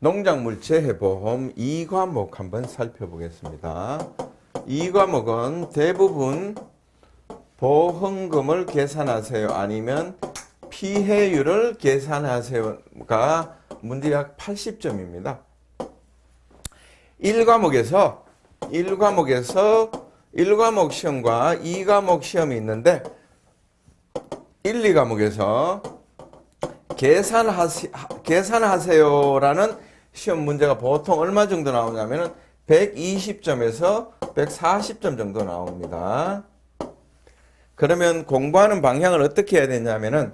농작물재해보험 2과목 한번 살펴보겠습니다. 2과목은 대부분 보험금을 계산하세요 아니면 피해율을 계산하세요가 문제 약 80점입니다. 1과목에서 1과목 시험과 2과목 시험이 있는데 1, 2과목에서 계산하세요라는 시험 문제가 보통 얼마 정도 나오냐면은 120점에서 140점 정도 나옵니다. 그러면 공부하는 방향을 어떻게 해야 되냐면은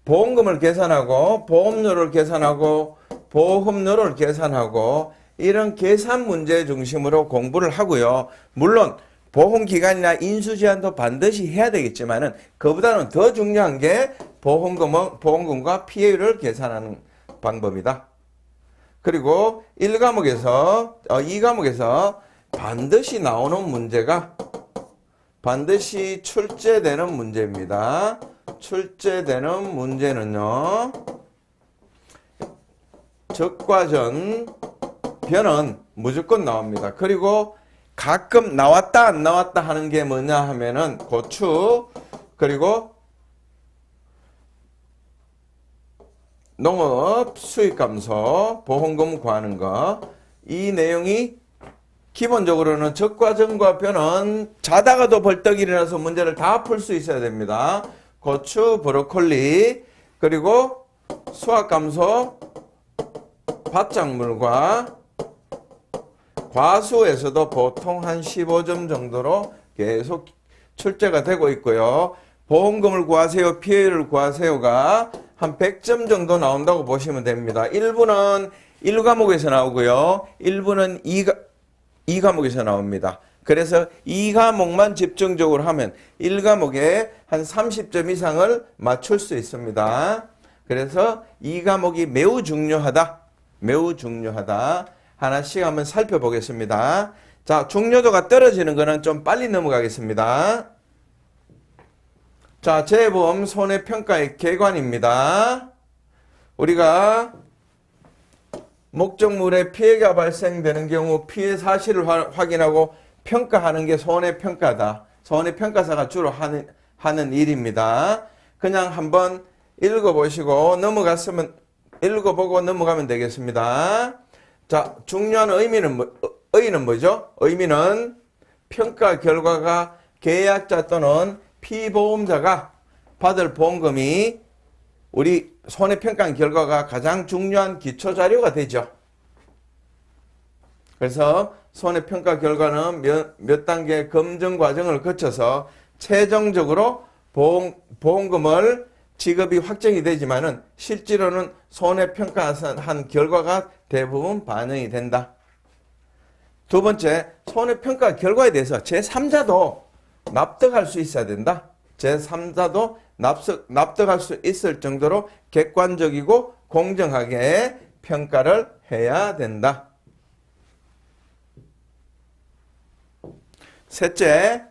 보험금을 계산하고 보험료를 계산하고 보험료를 계산하고 이런 계산 문제 중심으로 공부를 하고요. 물론 보험기간이나 인수제한도 반드시 해야 되겠지만은 그보다는 더 중요한 게 보험금과 피해율을 계산하는 방법이다. 그리고 2과목에서 반드시 나오는 문제가 반드시 출제되는 문제입니다. 출제되는 문제는요. 적과전 변은 무조건 나옵니다. 그리고 가끔 나왔다 안 나왔다 하는 게 뭐냐 하면은 고추 그리고 농업 수익 감소 보험금 구하는 거 이 내용이 기본적으로는 적과전과 변은 자다가도 벌떡 일어나서 문제를 다 풀 수 있어야 됩니다. 고추, 브로콜리 그리고 수확 감소 밭작물과 과수에서도 보통 한 15점 정도로 계속 출제가 되고 있고요. 보험금을 구하세요, 피해율을 구하세요가 한 100점 정도 나온다고 보시면 됩니다. 일부는 1과목에서 나오고요. 일부는 2과목에서 나옵니다. 그래서 2과목만 집중적으로 하면 1과목에 한 30점 이상을 맞출 수 있습니다. 그래서 2과목이 매우 중요하다. 매우 중요하다. 하나씩 한번 살펴보겠습니다. 자, 중요도가 떨어지는 거는 좀 빨리 넘어가겠습니다. 자, 재해보험 손해평가의 개관입니다. 우리가 목적물에 피해가 발생되는 경우 피해 사실을 확인하고 평가하는 게 손해평가다. 손해평가사가 주로 하는 일입니다. 그냥 한번 읽어보시고 읽어보고 넘어가면 되겠습니다. 자, 중요한 의미는 뭐죠? 의미는 평가 결과가 계약자 또는 피보험자가 받을 보험금이 우리 손해평가 결과가 가장 중요한 기초자료가 되죠. 그래서 손해평가 결과는 몇 단계 검증 과정을 거쳐서 최종적으로 보험금을 지급이 확정이 되지만은 실제로는 손해평가한 결과가 대부분 반영이 된다. 두 번째, 손해평가 결과에 대해서 제3자도 납득할 수 있어야 된다. 제3자도 납득할 수 있을 정도로 객관적이고 공정하게 평가를 해야 된다. 셋째,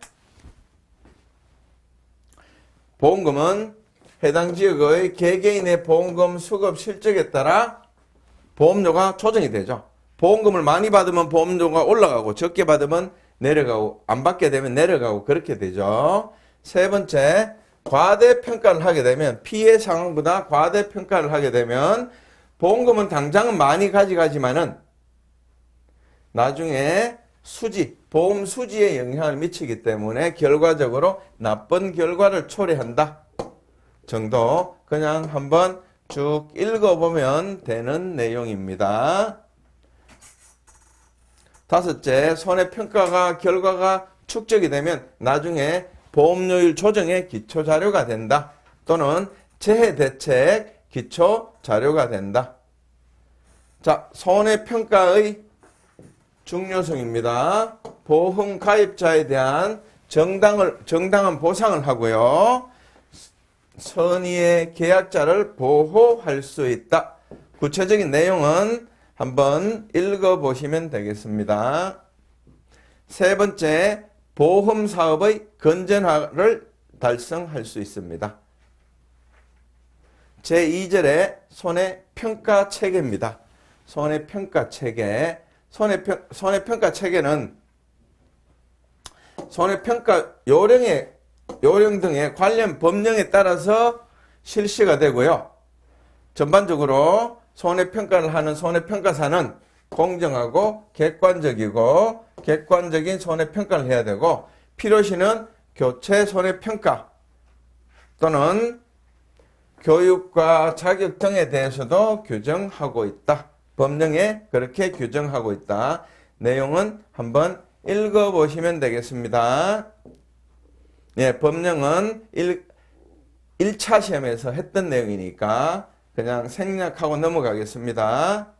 보험금은 해당 지역의 개개인의 보험금 수급 실적에 따라 보험료가 조정이 되죠. 보험금을 많이 받으면 보험료가 올라가고 적게 받으면 내려가고 안 받게 되면 내려가고 그렇게 되죠. 세 번째, 과대평가를 하게 되면 피해 상황보다 과대평가를 하게 되면 보험금은 당장은 많이 가져가지만은 나중에 보험 수지에 영향을 미치기 때문에 결과적으로 나쁜 결과를 초래한다 정도 그냥 한번 쭉 읽어보면 되는 내용입니다. 다섯째, 손해평가가 결과가 축적이 되면 나중에 보험료율 조정의 기초자료가 된다. 또는 재해대책 기초자료가 된다. 자, 손해평가의 중요성입니다. 보험 가입자에 대한 정당한 보상을 하고요. 선의의 계약자를 보호할 수 있다. 구체적인 내용은 한번 읽어보시면 되겠습니다. 세 번째, 보험사업의 건전화를 달성할 수 있습니다. 제2절의 손해평가 체계입니다. 손해평가 체계. 손해평가 체계는 손해평가 요령 등의 관련 법령에 따라서 실시가 되고요. 전반적으로 손해평가를 하는 손해평가사는 공정하고 객관적이고 객관적인 손해평가를 해야 되고 필요시는 교체 손해평가 또는 교육과 자격 등에 대해서도 규정하고 있다. 법령에 그렇게 규정하고 있다. 내용은 한번 읽어보시면 되겠습니다. 예, 법령은 1차 시험에서 했던 내용이니까 그냥 생략하고 넘어가겠습니다.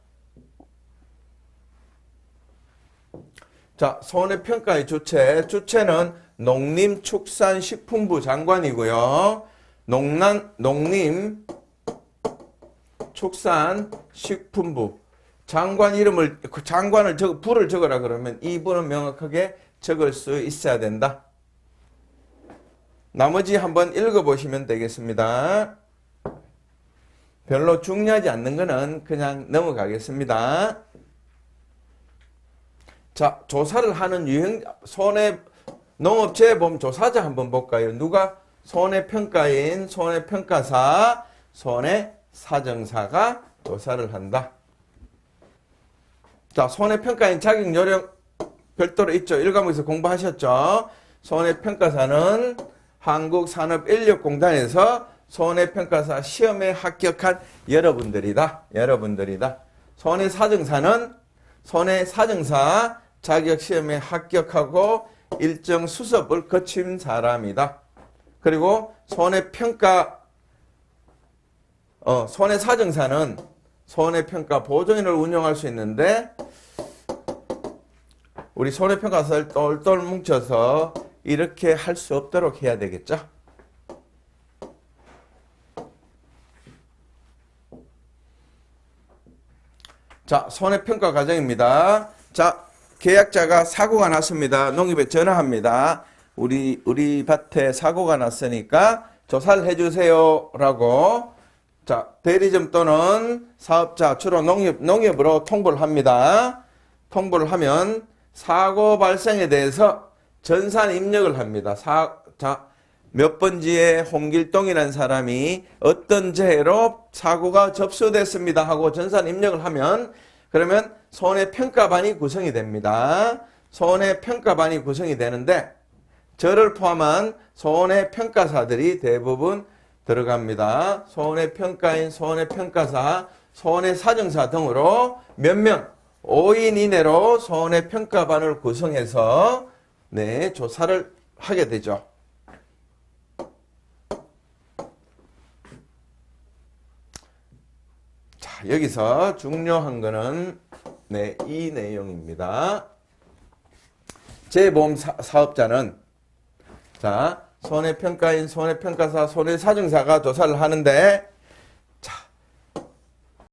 자, 손해평가의 주체는 농림축산식품부 장관이고요. 농림축산식품부 장관 이름을 장관을 부를 적으라 그러면 이 부는 명확하게 적을 수 있어야 된다. 나머지 한번 읽어보시면 되겠습니다. 별로 중요하지 않는 거는 그냥 넘어가겠습니다. 자, 조사를 하는 농업재해보험 조사자 한번 볼까요? 누가? 손해평가인, 손해평가사, 손해사정사가 조사를 한다. 자, 손해평가인 자격 요령 별도로 있죠. 1과목에서 공부하셨죠. 손해평가사는 한국산업인력공단에서 손해평가사 시험에 합격한 여러분들이다. 손해사정사는 손해사정사 자격시험에 합격하고 일정 수습을 거친 사람이다. 그리고 손해사정사는 손해평가 보조인을 운영할 수 있는데 우리 손해평가사를 똘똘 뭉쳐서 이렇게 할 수 없도록 해야 되겠죠. 자, 손해평가 과정입니다. 자, 계약자가 사고가 났습니다. 농협에 전화합니다. 우리 밭에 사고가 났으니까 조사를 해주세요 라고. 자, 대리점 또는 사업자 주로 농협으로 통보를 합니다. 통보를 하면 사고 발생에 대해서 전산 입력을 합니다. 몇 번지에 홍길동이라는 사람이 어떤 재해로 사고가 접수됐습니다 하고 전산 입력을 하면 그러면 손해평가반이 구성이 됩니다. 손해평가반이 구성이 되는데 저를 포함한 손해평가사들이 대부분 들어갑니다. 손해평가인, 손해평가사, 손해사정사 등으로 몇 명? 5인 이내로 손해평가반을 구성해서 조사를 하게 되죠. 자, 여기서 중요한 거는 이 내용입니다. 재보험 사업자는 자, 손해평가인, 손해평가사, 손해사정사가 조사를 하는데